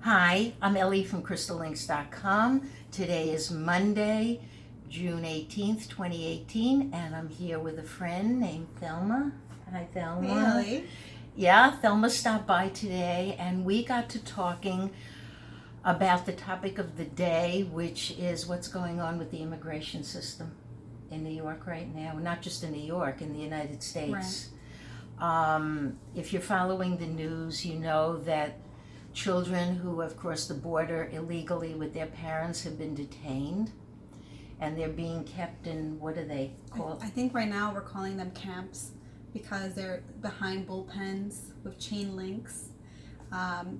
Hi, I'm Ellie from crystallinks.com. Today is Monday, June 18th, 2018, and I'm here with a friend named Thelma. Hi, Thelma. Really? Yeah, Thelma stopped by today, and we got to talking about the topic of the day, which is what's going on with the immigration system in New York right now. Not just in New York, in the United States. If you're following the news, you know that children who have crossed the border illegally with their parents have been detained, and they're being kept in, what are they called? I think right now we're calling them camps because they're behind bullpens with chain links,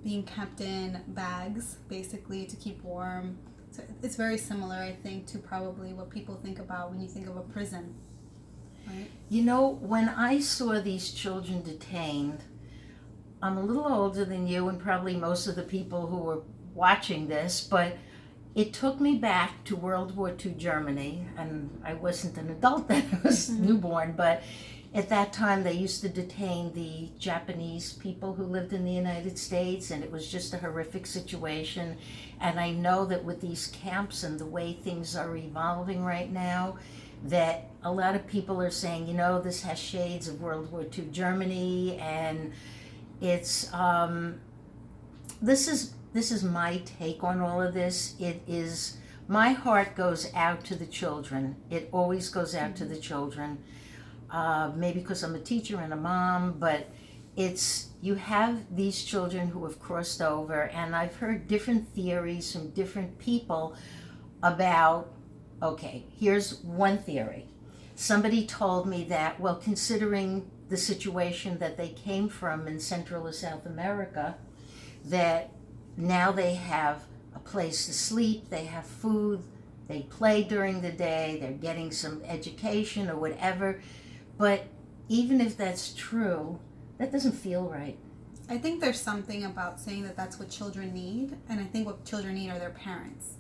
being kept in bags basically to keep warm. So it's very similar, I think, to probably what people think about when you think of a prison, right? You know, when I saw these children detained, I'm a little older than you and probably most of the people who were watching this, but it took me back to World War II Germany, and I wasn't an adult then, I was newborn, but at that time they used to detain the Japanese people who lived in the United States, and it was just a horrific situation. And I know that with these camps and the way things are evolving right now, that a lot of people are saying, you know, this has shades of World War II Germany, and it's this is my take on all of this. It is, my heart goes out to the children. It always goes out to the children. Maybe because I'm a teacher and a mom, but it's, you have these children who have crossed over, and I've heard different theories from different people about, okay, here's one theory. Somebody told me that, well, considering the situation that they came from in Central or South America, that now they have a place to sleep, they have food, they play during the day, they're getting some education or whatever. But even if that's true, that doesn't feel right. I think there's something about saying that that's what children need, and I think what children need are their parents.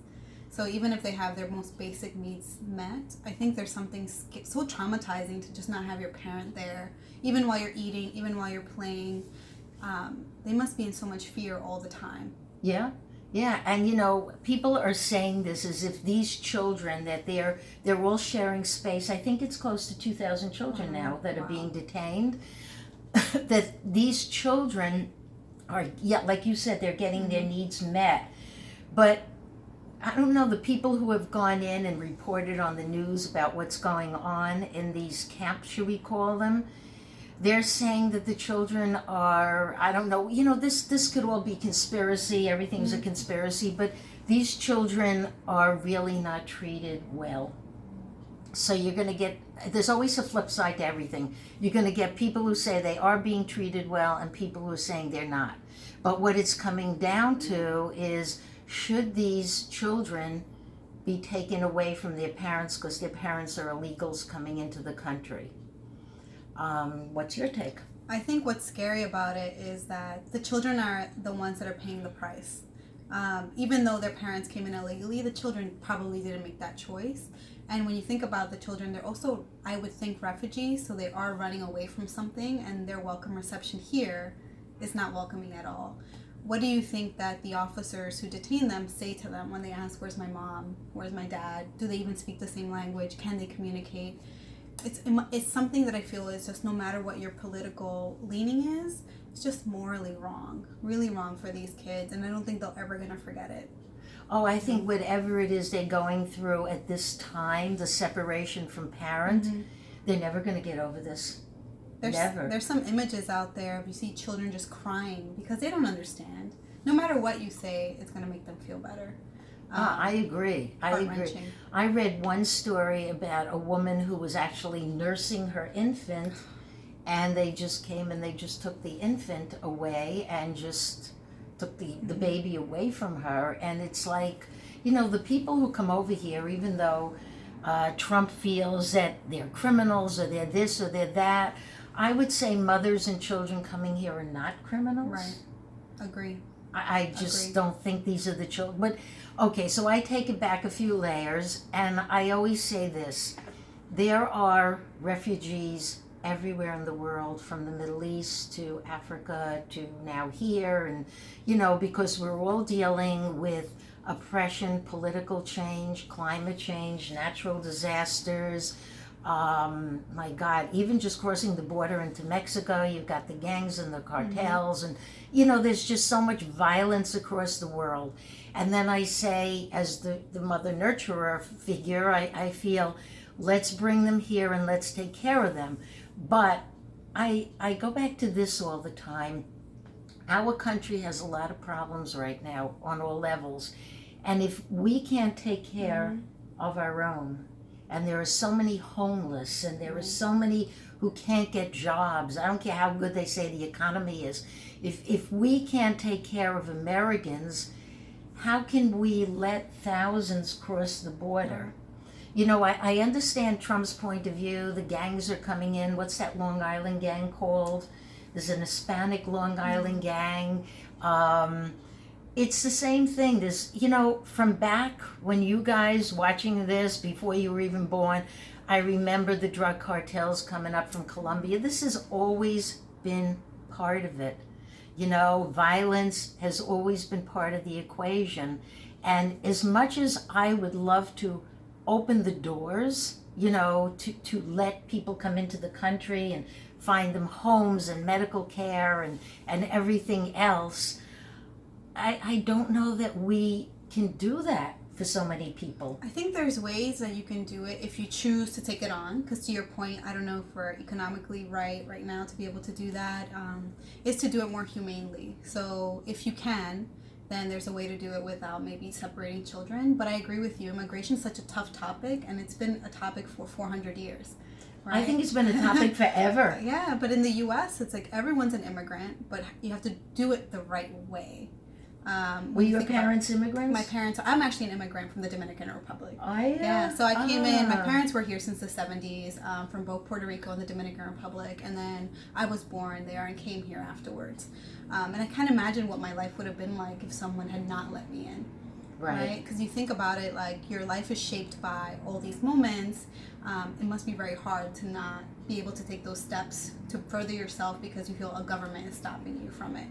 So even if they have their most basic needs met, I think there's something so traumatizing to just not have your parent there, even while you're eating, even while you're playing. They must be in so much fear all the time. Yeah, yeah, and you know, people are saying this as if these children that they're all sharing space. I think it's close to 2,000 children now that are being detained. That these children are, yeah, like you said, they're getting their needs met, but I don't know, the people who have gone in and reported on the news about what's going on in these camps, should we call them? They're saying that the children are, I don't know, you know, this could all be conspiracy, everything's a conspiracy, but these children are really not treated well. So you're going to get, there's always a flip side to everything. You're going to get people who say they are being treated well and people who are saying they're not. But what it's coming down to is, should these children be taken away from their parents because their parents are illegals coming into the country? What's your take? I think what's scary about it is that the children are the ones that are paying the price. Even though their parents came in illegally, the children probably didn't make that choice. And when you think about the children, they're also, I would think, refugees, so they are running away from something, and their welcome reception here is not welcoming at all. What do you think that the officers who detain them say to them when they ask, where's my mom? Where's my dad? Do they even speak the same language? Can they communicate? It's something that I feel is just, no matter what your political leaning is, it's just morally wrong, really wrong for these kids, and I don't think they're ever gonna forget it. Oh, I think whatever it is they're going through at this time, the separation from parent, they're never going to get over this. Never. There's some images out there of, you see children just crying because they don't understand. No matter what you say, it's gonna make them feel better. I agree. Heart-wrenching. I read one story about a woman who was actually nursing her infant, and they just came and they just took the infant away and just took the baby away from her. And it's like, you know, the people who come over here, even though Trump feels that they're criminals or they're this or they're that, I would say mothers and children coming here are not criminals. Right. Agree. I just Agree. don't think these are the children. But okay, so I take it back a few layers, and I always say this: there are refugees everywhere in the world, from the Middle East to Africa to now here, and because we're all dealing with oppression, political change, climate change, natural disasters. My God, even just crossing the border into Mexico, you've got the gangs and the cartels, and there's just so much violence across the world. And then I say, as the mother nurturer figure, I feel, let's bring them here and let's take care of them. But I go back to this all the time. Our country has a lot of problems right now on all levels. And if we can't take care of our own, and there are so many homeless, and there are so many who can't get jobs, I don't care how good they say the economy is, if we can't take care of Americans, how can we let thousands cross the border? I understand Trump's point of view. The gangs are coming in. What's that Long Island gang called? There's an Hispanic Long Island gang. It's the same thing. There's, from back when you guys watching this, before you were even born, I remember the drug cartels coming up from Colombia. This has always been part of it. Violence has always been part of the equation. And as much as I would love to open the doors, to let people come into the country and find them homes and medical care and everything else, I don't know that we can do that for so many people. I think there's ways that you can do it if you choose to take it on, because to your point, I don't know if we're economically right now to be able to do that, is to do it more humanely. So if you can, then there's a way to do it without maybe separating children. But I agree with you, immigration is such a tough topic, and it's been a topic for 400 years. Right? I think it's been a topic forever. Yeah, but in the US, it's like everyone's an immigrant, but you have to do it the right way. Were your parents immigrants? My parents, I'm actually an immigrant from the Dominican Republic. Yeah, so I came in, my parents were here since the 70s, from both Puerto Rico and the Dominican Republic, and then I was born there and came here afterwards. And I can't imagine what my life would have been like if someone had not let me in. Right? Because you think about it, like, your life is shaped by all these moments. It must be very hard to not be able to take those steps to further yourself because you feel a government is stopping you from it.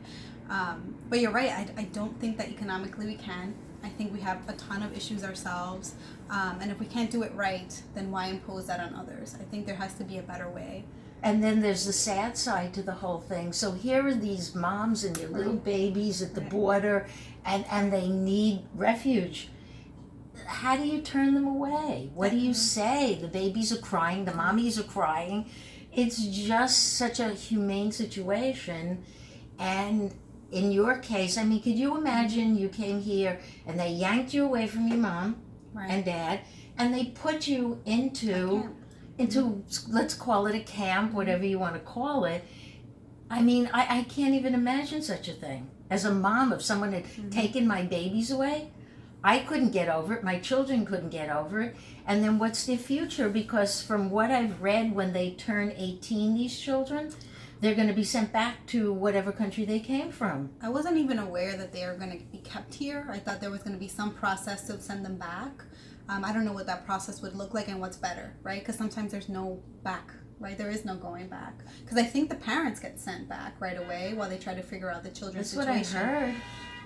But you're right, I don't think that economically we can. I think we have a ton of issues ourselves. And if we can't do it right, then why impose that on others? I think there has to be a better way. And then there's the sad side to the whole thing. So here are these moms and their little babies at the border, and they need refuge. How do you turn them away? What do you say? The babies are crying, the mommies are crying. It's just such a humane situation. And in your case, I mean, could you imagine you came here and they yanked you away from your mom and dad, and they put you into, let's call it a camp, whatever you want to call it. I mean, I can't even imagine such a thing. As a mom, if someone had taken my babies away, I couldn't get over it. My children couldn't get over it. And then what's their future? Because from what I've read, when they turn 18, these children, they're going to be sent back to whatever country they came from. I wasn't even aware that they were going to be kept here. I thought there was going to be some process to send them back. I don't know what that process would look like and what's better, right? Because sometimes there's no back, right? There is no going back. Because I think the parents get sent back right away while they try to figure out the children's situation. That's what I heard.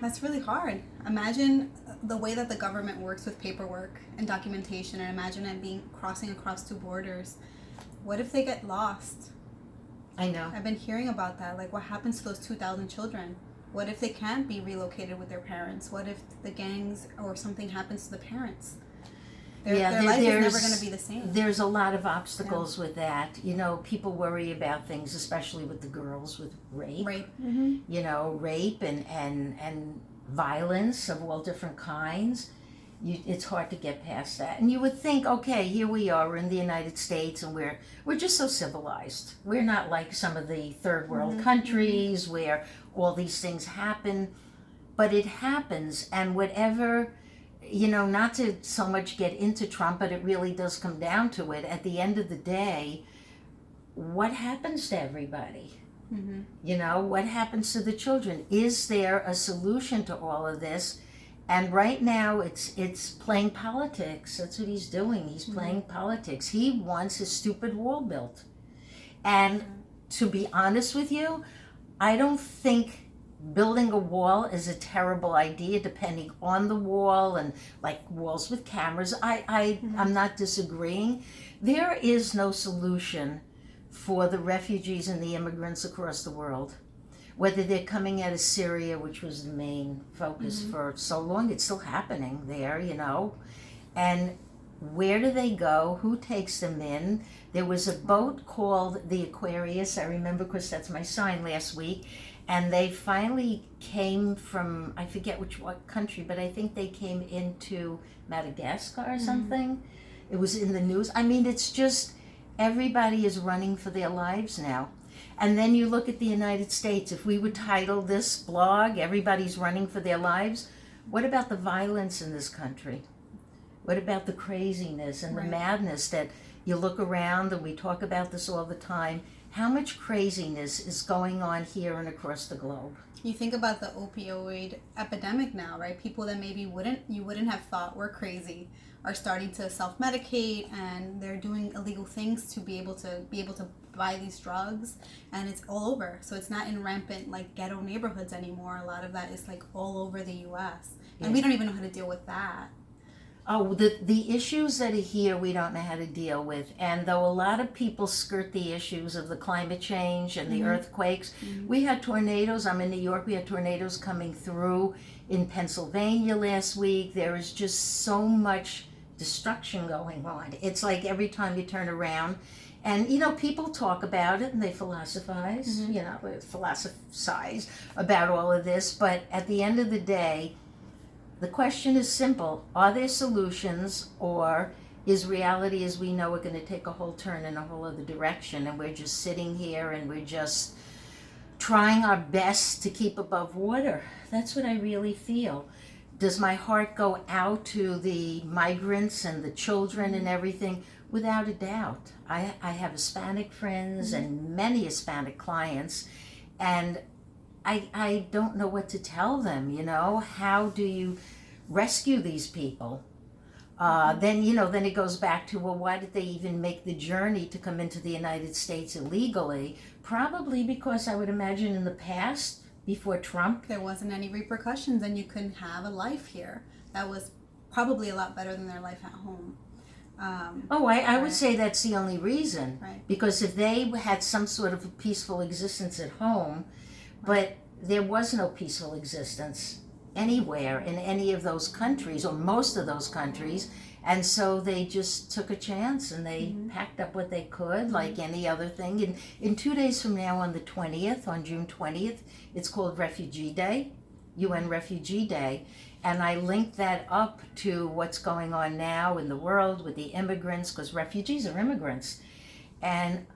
That's really hard. Imagine the way that the government works with paperwork and documentation, and imagine it being crossing across two borders. What if they get lost? I know. I've been hearing about that. Like, what happens to those 2,000 children? What if they can't be relocated with their parents? What if the gangs or something happens to the parents? Their life is never going to be the same. There's a lot of obstacles with that. You know, people worry about things, especially with the girls, with rape. You know, rape and violence of all different kinds. It's hard to get past that. And you would think, okay, here we are, we're in the United States, and we're just so civilized. We're not like some of the third world countries where all these things happen. But it happens, and whatever, you know, not to so much get into Trump, but it really does come down to it. At the end of the day, what happens to everybody? You know, what happens to the children? Is there a solution to all of this? And right now, it's playing politics. That's what he's doing. He's playing politics. He wants his stupid wall built. And to be honest with you, I don't think building a wall is a terrible idea, depending on the wall and like walls with cameras. I'm not disagreeing. There is no solution for the refugees and the immigrants across the world. Whether they're coming out of Syria, which was the main focus for so long, it's still happening there, And where do they go? Who takes them in? There was a boat called the Aquarius, I remember because that's my sign, last week. And they finally came from, I forget what country, but I think they came into Madagascar or something. It was in the news. I mean, it's just, everybody is running for their lives now. And then you look at the United States. If we would title this blog, Everybody's Running for Their Lives, what about the violence in this country? What about the craziness and the madness that you look around, and we talk about this all the time? How much craziness is going on here and across the globe? You think about the opioid epidemic now, right? People that maybe you wouldn't have thought were crazy are starting to self-medicate, and they're doing illegal things to be able to buy these drugs, and it's all over. So it's not in rampant like ghetto neighborhoods anymore. A lot of that is like all over the US. And we don't even know how to deal with that. Oh, the issues that are here, we don't know how to deal with. And though a lot of people skirt the issues of the climate change and the earthquakes, we had tornadoes. I'm in New York. We had tornadoes coming through in Pennsylvania last week. There is just so much destruction going on. It's like every time you turn around, and people talk about it and they philosophize, philosophize about all of this. But at the end of the day, the question is simple. Are there solutions, or is reality as we know it going to take a whole turn in a whole other direction, and we're just sitting here and we're just trying our best to keep above water? That's what I really feel. Does my heart go out to the migrants and the children and everything? Without a doubt. I have Hispanic friends and many Hispanic clients, and I don't know what to tell them, How do you rescue these people? Then it goes back to, well, why did they even make the journey to come into the United States illegally? Probably because I would imagine in the past, before Trump, there wasn't any repercussions and you couldn't have a life here. That was probably a lot better than their life at home. I would say that's the only reason. Right. Because if they had some sort of a peaceful existence at home, but there was no peaceful existence anywhere in any of those countries, or most of those countries, and so they just took a chance and they packed up what they could, like any other thing. And in 2 days from now, on June 20th, it's called Refugee Day, UN Refugee Day, and I linked that up to what's going on now in the world with the immigrants, because refugees are immigrants. And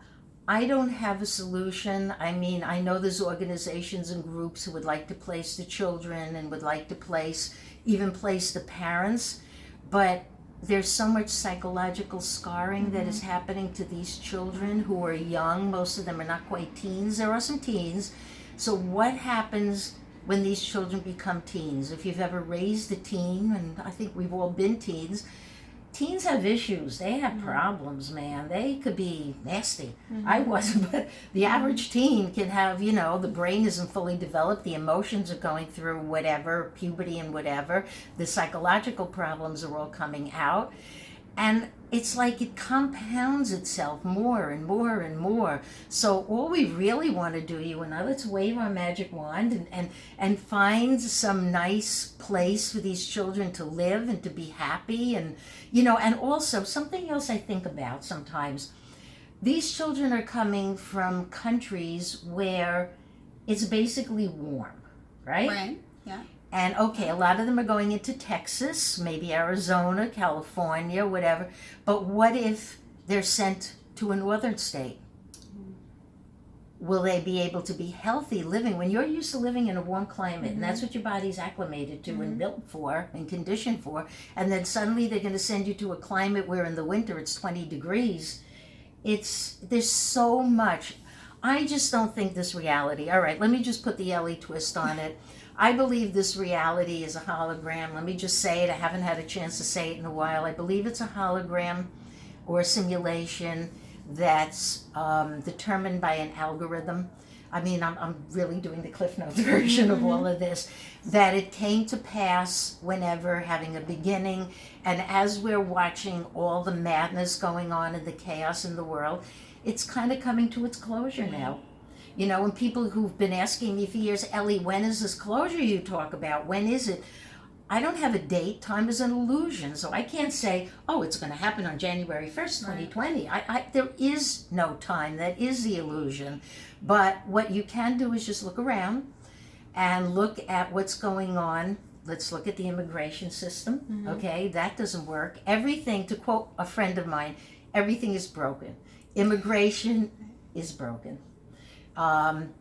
I don't have a solution. I mean, I know there's organizations and groups who would like to place the children and would like to even place the parents, but there's so much psychological scarring that is happening to these children who are young. Most of them are not quite teens. There are some teens. So what happens when these children become teens? If you've ever raised a teen, and I think we've all been teens have issues. They have problems, man. They could be nasty. I wasn't, but the average teen can have, the brain isn't fully developed. The emotions are going through whatever, puberty and whatever. The psychological problems are all coming out. And it's like it compounds itself more and more and more. So all we really want to do, you and I, let's wave our magic wand and find some nice place for these children to live and to be happy. And, and also something else I think about sometimes. These children are coming from countries where it's basically warm, right? Right, yeah. And a lot of them are going into Texas, maybe Arizona, California, whatever. But what if they're sent to a northern state? Will they be able to be healthy living when you're used to living in a warm climate, and that's what your body's acclimated to and built for and conditioned for, and then suddenly they're going to send you to a climate where in the winter it's 20 degrees. There's so much. I just don't think this reality. All right, let me just put the Ellie twist on it. I believe this reality is a hologram. Let me just say it. I haven't had a chance to say it in a while. I believe it's a hologram or a simulation. that's determined by an algorithm. I mean, I'm really doing the Cliff Notes version of all of this, that it came to pass whenever, having a beginning, and as we're watching all the madness going on and the chaos in the world, it's kind of coming to its closure now. You know, and people who've been asking me for years, Ellie, when is this closure you talk about? When is it? I don't have a date. Time is an illusion. So I can't say, oh, it's going to happen on January 1st, 2020. There is no time. That is the illusion. But what you can do is just look around and look at what's going on. Let's look at the immigration system. Okay, that doesn't work. Everything, to quote a friend of mine, everything is broken. Immigration is broken.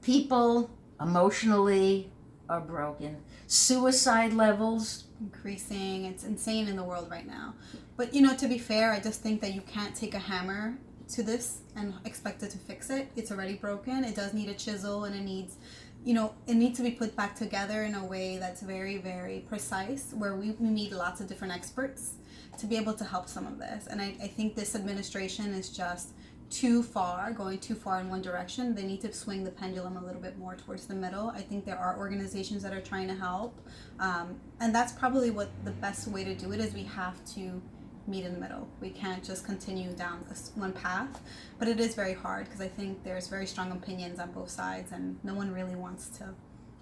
People emotionally are broken. Suicide levels increasing. It's insane in the world right now. But you know, to be fair, I just think that you can't take a hammer to this and expect it to fix it. It's already broken. It does need a chisel, and it needs, you know, it needs to be put back together in a way that's very, very precise, where we need lots of different experts to be able to help some of this. And I think this administration is just going too far in one direction. They need to swing the pendulum a little bit more towards the middle. I think there are organizations that are trying to help, and that's probably what the best way to do it is. We have to meet in the middle. We can't just continue down this one path, but it is very hard because I think there's very strong opinions on both sides, and no one really wants to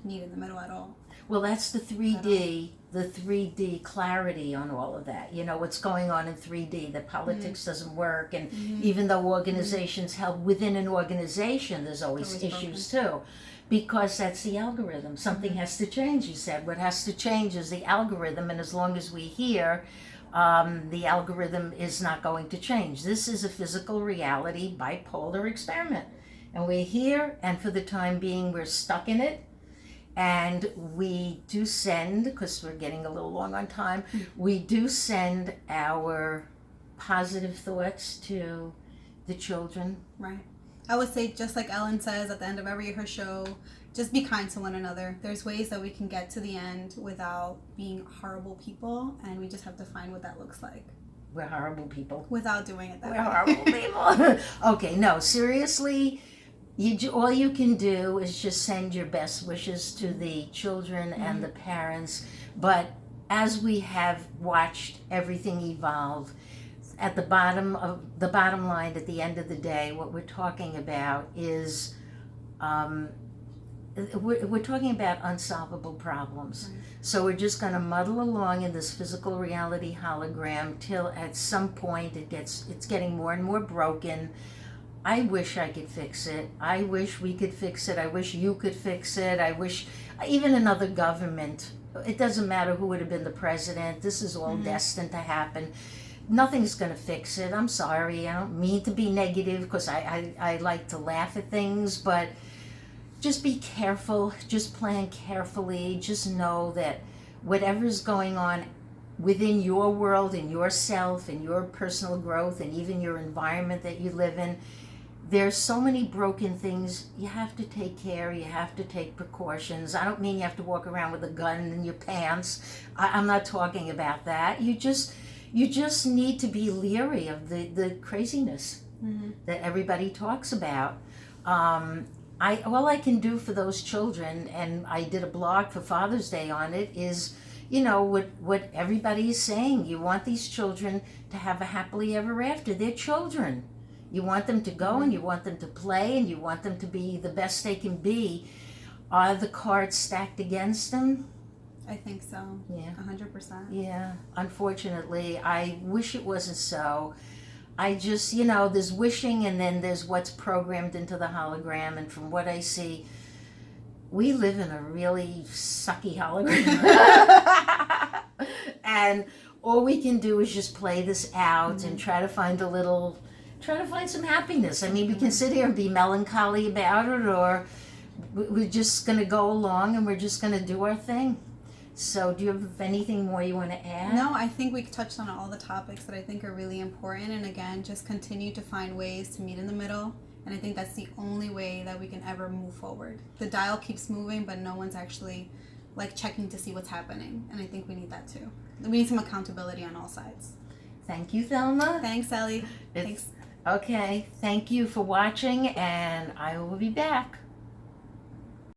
meet in the middle at all. Well, that's the 3D clarity on all of that. You know, what's going on in 3D, that politics doesn't work, and even though organizations help within an organization, there's always issues too, because that's the algorithm. Something has to change, you said. What has to change is the algorithm, and as long as we hear, the algorithm is not going to change. This is a physical reality bipolar experiment, and we're here, and for the time being, we're stuck in it. And we do send, because we're getting a little long on time, we do send our positive thoughts to the children. Right. I would say, just like Ellen says at the end of her show, just be kind to one another. There's ways that we can get to the end without being horrible people, and we just have to find what that looks like. We're horrible people. Without doing it that way. We're horrible people. Okay, no, seriously. All you can do is just send your best wishes to the children and the parents. But as we have watched everything evolve, at the bottom line, at the end of the day, what we're talking about is we're talking about unsolvable problems. Right. So we're just going to muddle along in this physical reality hologram till at some point it's getting more and more broken. I wish I could fix it. I wish we could fix it. I wish you could fix it. I wish even another government. It doesn't matter who would have been the president. This is all destined to happen. Nothing's going to fix it. I'm sorry. I don't mean to be negative, because I like to laugh at things, but just be careful. Just plan carefully. Just know that whatever's going on within your world, in yourself, in your personal growth, and even your environment that you live in, there's so many broken things. You have to take care. You have to take precautions. I don't mean you have to walk around with a gun in your pants. I'm not talking about that. You just need to be leery of the craziness that everybody talks about. All I can do for those children, and I did a blog for Father's Day on it, is, you know, what everybody is saying. You want these children to have a happily ever after. They're children. You want them to go and you want them to play and you want them to be the best they can be. Are the cards stacked against them? I think so. Yeah. 100%. Yeah. Unfortunately, I wish it wasn't so. I just, you know, there's wishing and then there's what's programmed into the hologram. And from what I see, we live in a really sucky hologram. And all we can do is just play this out and try to find some happiness. I mean, we can sit here and be melancholy about it, or we're just going to go along and we're just going to do our thing. So do you have anything more you want to add? No, I think we touched on all the topics that I think are really important. And again, just continue to find ways to meet in the middle. And I think that's the only way that we can ever move forward. The dial keeps moving, but no one's actually checking to see what's happening. And I think we need that too. We need some accountability on all sides. Thank you, Thelma. Thanks, Ellie. Thanks. Okay, thank you for watching, and I will be back.